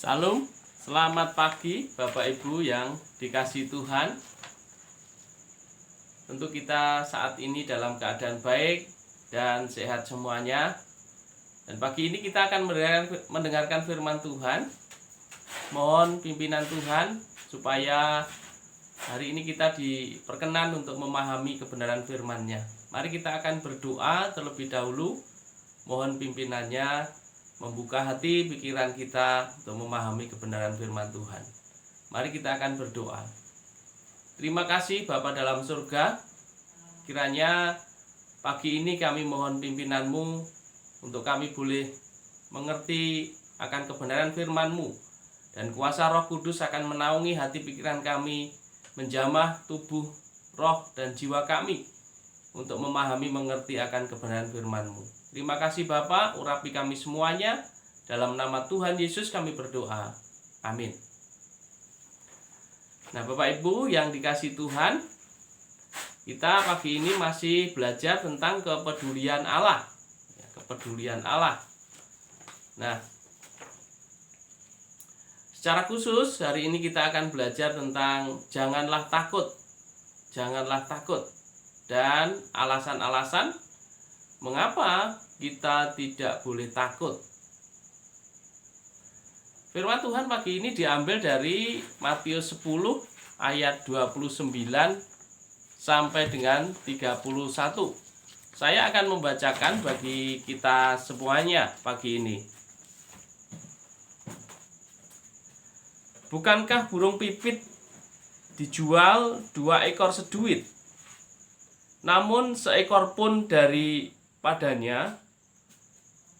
Salam, selamat pagi Bapak Ibu yang dikasihi Tuhan. Tentu kita saat ini dalam keadaan baik dan sehat semuanya. Dan pagi ini kita akan mendengarkan firman Tuhan. Mohon pimpinan Tuhan supaya hari ini kita diperkenan untuk memahami kebenaran firman-Nya. Mari kita akan berdoa terlebih dahulu. Mohon pimpinannya membuka hati pikiran kita untuk memahami kebenaran firman Tuhan. Mari kita akan berdoa. Terima kasih Bapa dalam surga. Kiranya pagi ini kami mohon pimpinanmu untuk kami boleh mengerti akan kebenaran firman-Mu. Dan kuasa Roh Kudus akan menaungi hati pikiran kami, menjamah tubuh, roh, dan jiwa kami untuk memahami mengerti akan kebenaran firman-Mu. Terima kasih Bapa, urapi kami semuanya. Dalam nama Tuhan Yesus kami berdoa. Amin. Nah Bapak Ibu yang dikasihi Tuhan, kita pagi ini masih belajar tentang kepedulian Allah. Kepedulian Allah. Nah, secara khusus hari ini kita akan belajar tentang janganlah takut. Janganlah takut. Dan alasan-alasan mengapa kita tidak boleh takut. Firman Tuhan pagi ini diambil dari Matius 10 ayat 29 sampai dengan 31. Saya akan membacakan bagi kita semuanya pagi ini. Bukankah burung pipit dijual 2 ekor seduit? Namun seekor pun daripadanya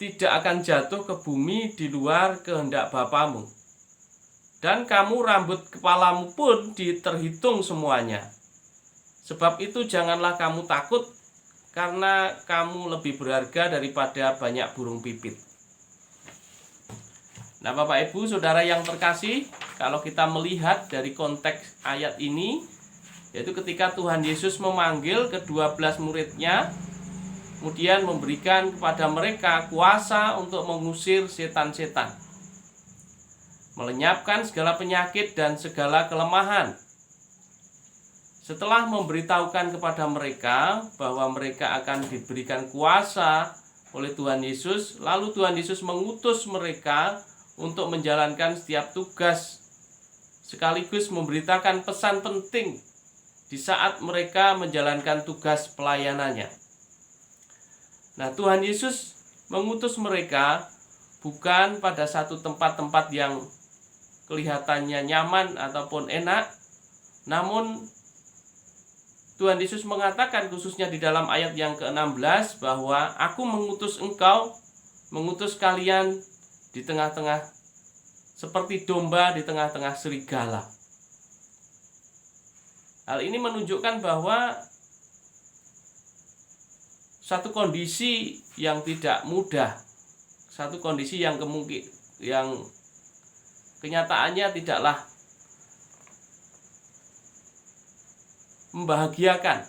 tidak akan jatuh ke bumi di luar kehendak Bapamu. Dan kamu rambut kepalamu pun terhitung semuanya. Sebab itu janganlah kamu takut, karena kamu lebih berharga daripada banyak burung pipit. Nah Bapak Ibu Saudara yang terkasih, kalau kita melihat dari konteks ayat ini, yaitu ketika Tuhan Yesus memanggil ke-12 muridnya, kemudian memberikan kepada mereka kuasa untuk mengusir setan-setan, melenyapkan segala penyakit dan segala kelemahan. Setelah memberitahukan kepada mereka bahwa mereka akan diberikan kuasa oleh Tuhan Yesus, lalu Tuhan Yesus mengutus mereka untuk menjalankan setiap tugas, sekaligus memberitakan pesan penting di saat mereka menjalankan tugas pelayanannya. Nah, Tuhan Yesus mengutus mereka bukan pada satu tempat-tempat yang kelihatannya nyaman ataupun enak, namun Tuhan Yesus mengatakan khususnya di dalam ayat yang ke-16 bahwa aku mengutus kalian di tengah-tengah seperti domba di tengah-tengah serigala. Hal ini menunjukkan bahwa satu kondisi yang tidak mudah, satu kondisi yang kenyataannya tidaklah membahagiakan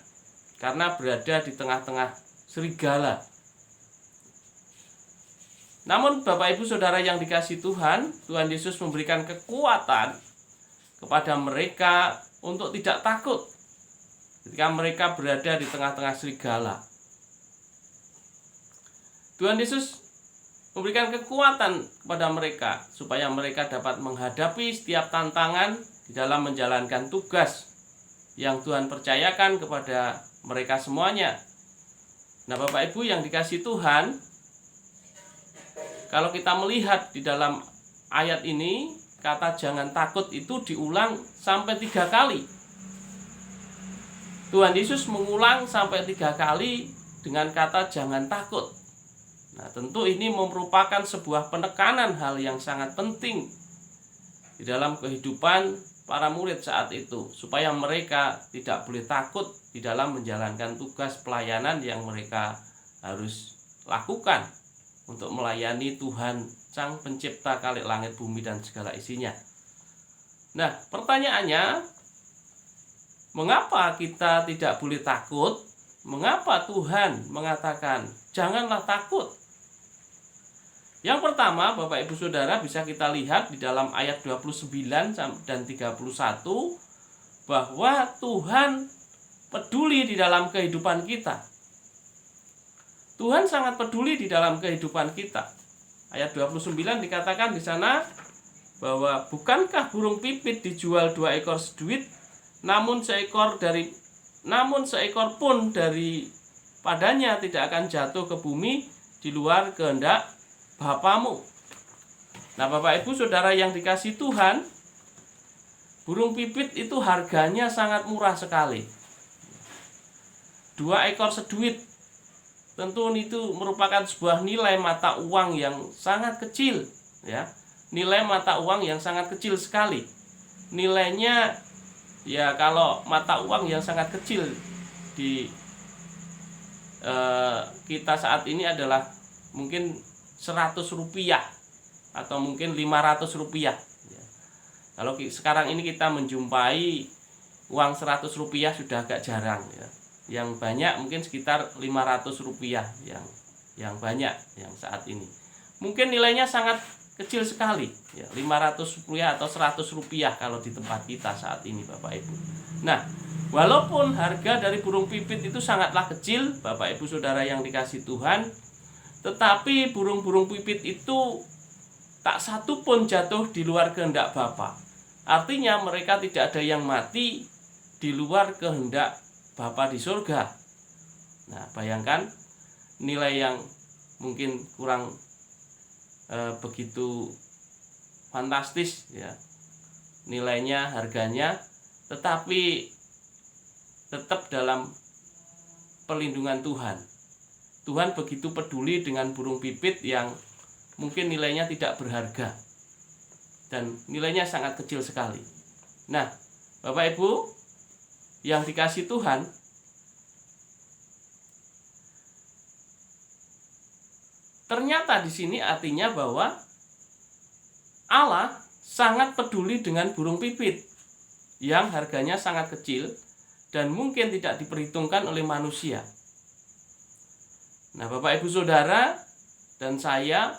karena berada di tengah-tengah serigala. Namun Bapak Ibu Saudara yang dikasihi Tuhan, Tuhan Yesus memberikan kekuatan kepada mereka untuk tidak takut ketika mereka berada di tengah-tengah serigala. Tuhan Yesus memberikan kekuatan kepada mereka supaya mereka dapat menghadapi setiap tantangan di dalam menjalankan tugas yang Tuhan percayakan kepada mereka semuanya. Nah Bapak Ibu yang dikasihi Tuhan, kalau kita melihat di dalam ayat ini, kata jangan takut itu diulang sampai 3 kali. Tuhan Yesus mengulang sampai 3 kali dengan kata jangan takut. Nah tentu ini merupakan sebuah penekanan hal yang sangat penting di dalam kehidupan para murid saat itu, supaya mereka tidak boleh takut di dalam menjalankan tugas pelayanan yang mereka harus lakukan untuk melayani Tuhan Sang Pencipta kalik langit bumi dan segala isinya. Nah pertanyaannya, mengapa kita tidak boleh takut? Mengapa Tuhan mengatakan janganlah takut? Yang pertama, Bapak Ibu Saudara, bisa kita lihat di dalam ayat 29 dan 31 bahwa Tuhan peduli di dalam kehidupan kita. Tuhan sangat peduli di dalam kehidupan kita. Ayat 29 dikatakan di sana bahwa bukankah burung pipit dijual 2 ekor seduit, namun seekor pun padanya tidak akan jatuh ke bumi di luar kehendak Bapamu. Nah, Bapak Ibu Saudara yang dikasihi Tuhan, burung pipit itu harganya sangat murah sekali. 2 ekor seduit. Tentu itu merupakan sebuah nilai mata uang yang sangat kecil, ya. Nilai mata uang yang sangat kecil sekali. Nilainya ya kalau mata uang yang sangat kecil di kita saat ini adalah mungkin 100 rupiah atau mungkin 500 rupiah. Kalau sekarang ini kita menjumpai uang 100 rupiah sudah agak jarang, ya. Yang banyak mungkin sekitar 500 rupiah yang banyak yang saat ini. Mungkin nilainya sangat kecil sekali, ya, 500 rupiah atau 100 rupiah kalau di tempat kita saat ini, Bapak Ibu. Nah, walaupun harga dari burung pipit itu sangatlah kecil, Bapak Ibu Saudara yang dikasihi Tuhan, tetapi burung-burung pipit itu tak satu pun jatuh di luar kehendak Bapa. Artinya mereka tidak ada yang mati di luar kehendak Bapa di surga. Nah, bayangkan nilai yang mungkin kurang begitu fantastis, ya, nilainya, harganya, tetapi tetap dalam perlindungan Tuhan. Tuhan begitu peduli dengan burung pipit yang mungkin nilainya tidak berharga dan nilainya sangat kecil sekali. Nah, Bapak Ibu yang dikasihi Tuhan, ternyata di sini artinya bahwa Allah sangat peduli dengan burung pipit yang harganya sangat kecil dan mungkin tidak diperhitungkan oleh manusia. Nah, Bapak Ibu Saudara dan saya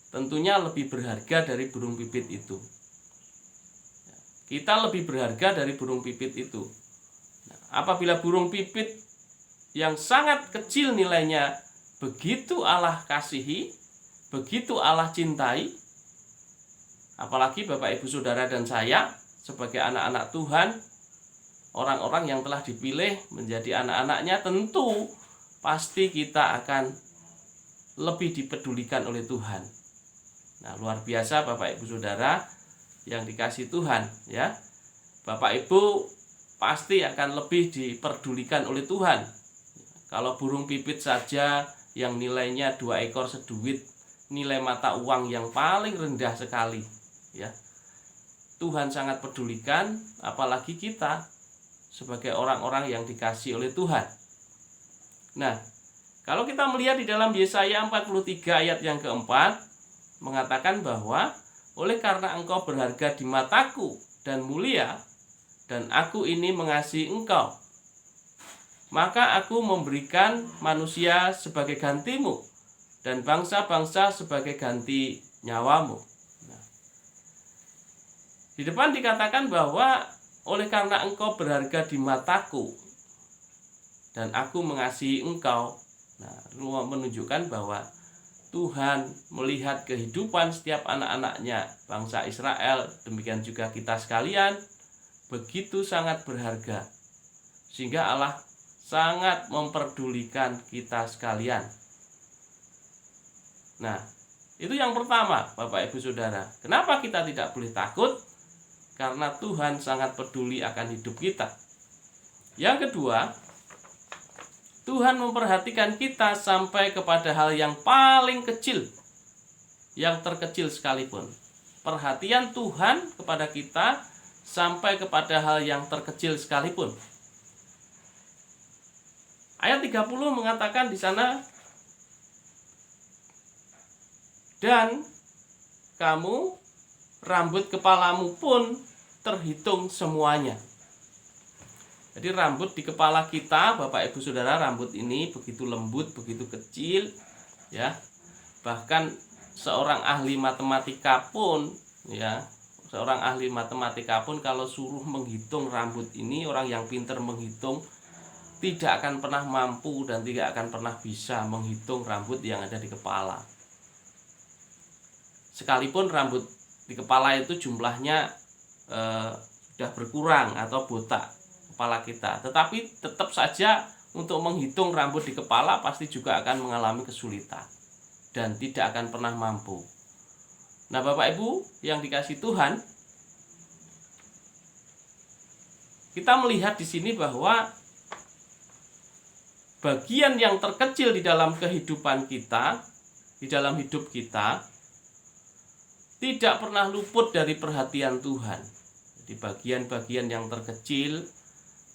tentunya lebih berharga dari burung pipit itu. Kita lebih berharga dari burung pipit itu. Nah, apabila burung pipit yang sangat kecil nilainya begitu Allah kasihi, begitu Allah cintai, apalagi Bapak Ibu Saudara dan saya sebagai anak-anak Tuhan, orang-orang yang telah dipilih menjadi anak-anaknya, tentu pasti kita akan lebih dipedulikan oleh Tuhan. Nah, luar biasa Bapak Ibu Saudara yang dikasihi Tuhan, ya. Bapak Ibu pasti akan lebih dipedulikan oleh Tuhan. Kalau burung pipit saja yang nilainya 2 ekor seduit, nilai mata uang yang paling rendah sekali, ya. Tuhan sangat pedulikan, apalagi kita sebagai orang-orang yang dikasihi oleh Tuhan. Nah, kalau kita melihat di dalam Yesaya 43 ayat yang keempat, mengatakan bahwa oleh karena engkau berharga di mataku dan mulia, dan aku ini mengasihi engkau, maka aku memberikan manusia sebagai gantimu, dan bangsa-bangsa sebagai ganti nyawamu. Nah, di depan dikatakan bahwa oleh karena engkau berharga di mataku, dan aku mengasihi engkau. Nah, menunjukkan bahwa Tuhan melihat kehidupan setiap anak-anaknya bangsa Israel, demikian juga kita sekalian, begitu sangat berharga, sehingga Allah sangat memperdulikan kita sekalian. Nah, itu yang pertama, Bapak Ibu Saudara. Kenapa kita tidak boleh takut? Karena Tuhan sangat peduli akan hidup kita. Yang kedua, Tuhan memperhatikan kita sampai kepada hal yang paling kecil, yang terkecil sekalipun. Perhatian Tuhan kepada kita sampai kepada hal yang terkecil sekalipun. Ayat 30 mengatakan di sana, dan kamu, rambut kepalamu pun terhitung semuanya. Jadi rambut di kepala kita, Bapak Ibu Saudara, rambut ini begitu lembut, begitu kecil, ya. Bahkan seorang ahli matematika pun, ya, seorang ahli matematika pun kalau suruh menghitung rambut ini, orang yang pintar menghitung tidak akan pernah mampu dan tidak akan pernah bisa menghitung rambut yang ada di kepala. Sekalipun rambut di kepala itu jumlahnya sudah berkurang atau botak kepala kita, tetapi tetap saja untuk menghitung rambut di kepala pasti juga akan mengalami kesulitan dan tidak akan pernah mampu. Nah, Bapak Ibu yang dikasihi Tuhan, kita melihat di sini bahwa bagian yang terkecil di dalam kehidupan kita, di dalam hidup kita, tidak pernah luput dari perhatian Tuhan. Jadi bagian-bagian yang terkecil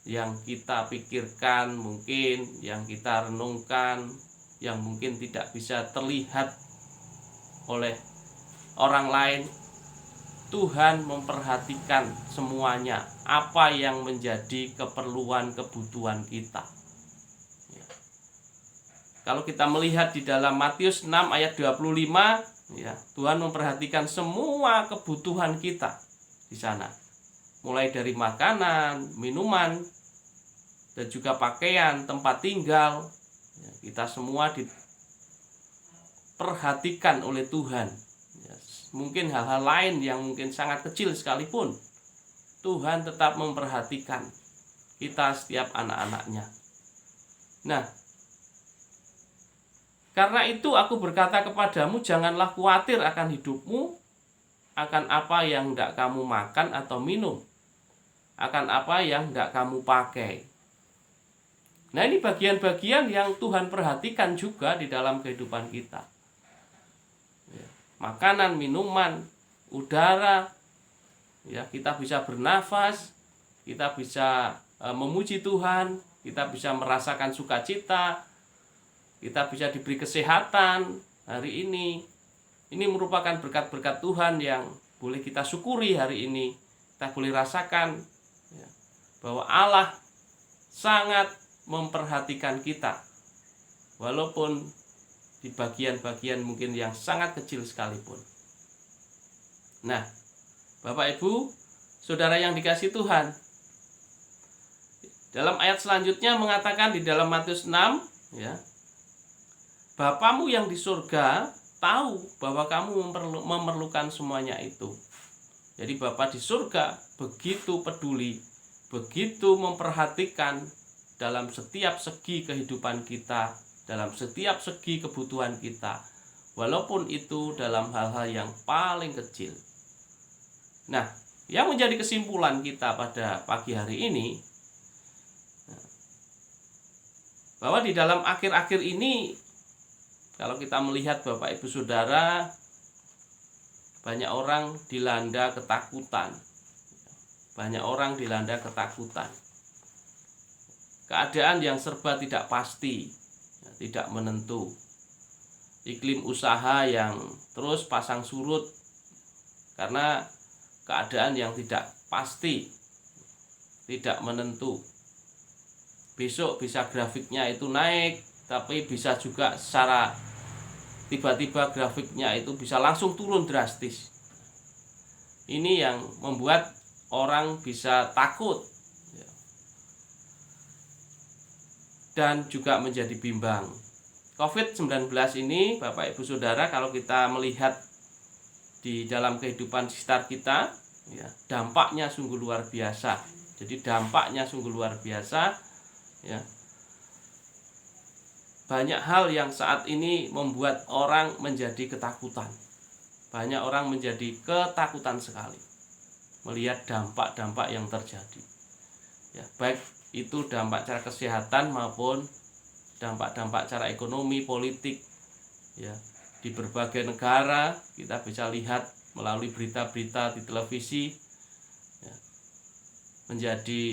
yang kita pikirkan, mungkin yang kita renungkan, yang mungkin tidak bisa terlihat oleh orang lain, Tuhan memperhatikan semuanya, apa yang menjadi keperluan kebutuhan kita. Ya. Kalau kita melihat di dalam Matius 6 ayat 25, ya, Tuhan memperhatikan semua kebutuhan kita di sana. Mulai dari makanan, minuman, dan juga pakaian, tempat tinggal. Ya, kita semua diperhatikan oleh Tuhan. Ya, mungkin hal-hal lain yang mungkin sangat kecil sekalipun, Tuhan tetap memperhatikan kita setiap anak-anaknya. Nah, karena itu aku berkata kepadamu, janganlah khawatir akan hidupmu, akan apa yang hendak kamu makan atau minum, akan apa yang hendak kamu pakai. Nah, ini bagian-bagian yang Tuhan perhatikan juga di dalam kehidupan kita. Ya, makanan, minuman, udara, ya, kita bisa bernafas, kita bisa memuji Tuhan, kita bisa merasakan sukacita, kita bisa diberi kesehatan hari ini. Ini merupakan berkat-berkat Tuhan yang boleh kita syukuri hari ini. Kita boleh rasakan, ya, bahwa Allah sangat memperhatikan kita, walaupun di bagian-bagian mungkin yang sangat kecil sekalipun. Nah, Bapak Ibu, saudara yang dikasihi Tuhan, dalam ayat selanjutnya mengatakan di dalam Matius 6, ya, Bapamu yang di surga tahu bahwa kamu memerlukan semuanya itu. Jadi Bapa di surga begitu peduli, begitu memperhatikan dalam setiap segi kehidupan kita, dalam setiap segi kebutuhan kita, walaupun itu dalam hal-hal yang paling kecil. Nah, yang menjadi kesimpulan kita pada pagi hari ini, bahwa di dalam akhir-akhir ini, kalau kita melihat Bapak Ibu Saudara, banyak orang dilanda ketakutan. Banyak orang dilanda ketakutan. Keadaan yang serba tidak pasti, tidak menentu. Iklim usaha yang terus pasang surut karena keadaan yang tidak pasti, tidak menentu. Besok bisa grafiknya itu naik, tapi bisa juga secara tiba-tiba grafiknya itu bisa langsung turun drastis. Ini yang membuat orang bisa takut dan juga menjadi bimbang. COVID-19 ini, Bapak Ibu Saudara, kalau kita melihat di dalam kehidupan sekitar kita, ya, dampaknya sungguh luar biasa. Jadi dampaknya sungguh luar biasa, ya. Banyak hal yang saat ini membuat orang menjadi ketakutan. Banyak orang menjadi ketakutan sekali melihat dampak-dampak yang terjadi. Ya, baik itu dampak cara kesehatan maupun dampak-dampak cara ekonomi, politik, ya, di berbagai negara kita bisa lihat melalui berita-berita di televisi, ya, menjadi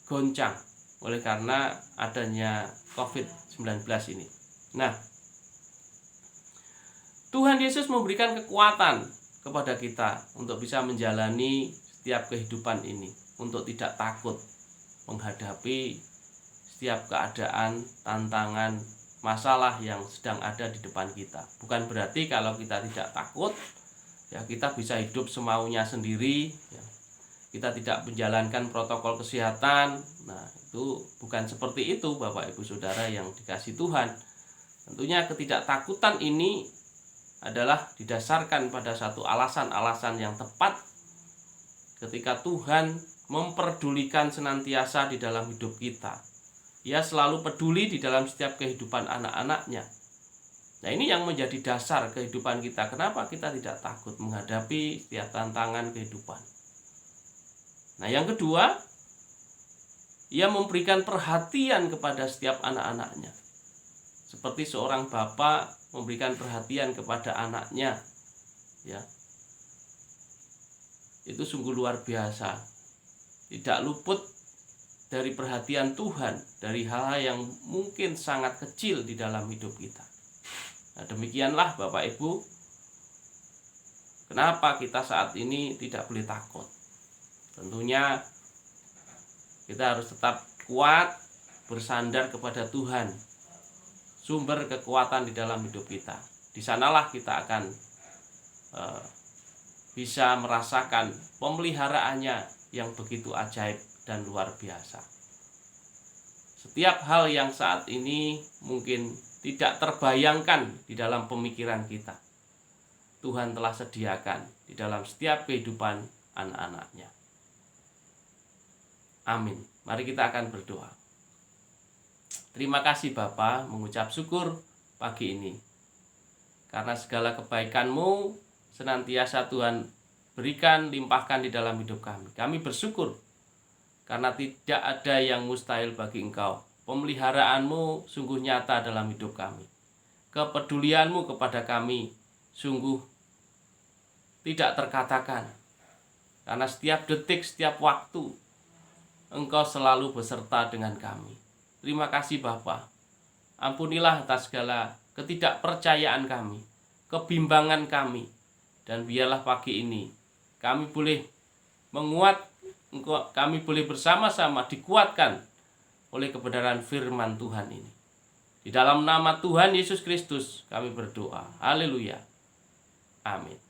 goncang oleh karena adanya COVID-19 ini. Nah, Tuhan Yesus memberikan kekuatan kepada kita untuk bisa menjalani setiap kehidupan ini, untuk tidak takut menghadapi setiap keadaan, tantangan, masalah yang sedang ada di depan kita. Bukan berarti kalau kita tidak takut, ya kita bisa hidup semaunya sendiri, ya. Kita tidak menjalankan protokol kesehatan. Nah, itu bukan seperti itu Bapak Ibu Saudara yang dikasihi Tuhan. Tentunya ketidaktakutan ini adalah didasarkan pada satu alasan-alasan yang tepat ketika Tuhan memperdulikan senantiasa di dalam hidup kita. Ia selalu peduli di dalam setiap kehidupan anak-anaknya. Nah, ini yang menjadi dasar kehidupan kita. Kenapa kita tidak takut menghadapi setiap tantangan kehidupan? Nah, yang kedua, ia memberikan perhatian kepada setiap anak-anaknya. Seperti seorang bapak memberikan perhatian kepada anaknya, ya. Itu sungguh luar biasa. Tidak luput dari perhatian Tuhan, dari hal-hal yang mungkin sangat kecil di dalam hidup kita. Nah, demikianlah Bapak Ibu, kenapa kita saat ini tidak boleh takut. Tentunya kita harus tetap kuat, bersandar kepada Tuhan, sumber kekuatan di dalam hidup kita. Di sanalah kita akan bisa merasakan pemeliharaannya yang begitu ajaib dan luar biasa. Setiap hal yang saat ini mungkin tidak terbayangkan di dalam pemikiran kita, Tuhan telah sediakan di dalam setiap kehidupan anak-anaknya. Amin. Mari kita akan berdoa. Terima kasih Bapa, mengucap syukur pagi ini. Karena segala kebaikan-Mu senantiasa Tuhan berikan, limpahkan di dalam hidup kami. Kami bersyukur karena tidak ada yang mustahil bagi Engkau. Pemeliharaanmu sungguh nyata dalam hidup kami. Kepedulianmu kepada kami sungguh tidak terkatakan. Karena setiap detik, setiap waktu, Engkau selalu beserta dengan kami. Terima kasih Bapa. Ampunilah atas segala ketidakpercayaan kami, kebimbangan kami. Dan biarlah pagi ini kami boleh kami boleh bersama-sama dikuatkan oleh kebenaran firman Tuhan ini. Di dalam nama Tuhan Yesus Kristus kami berdoa. Haleluya. Amin.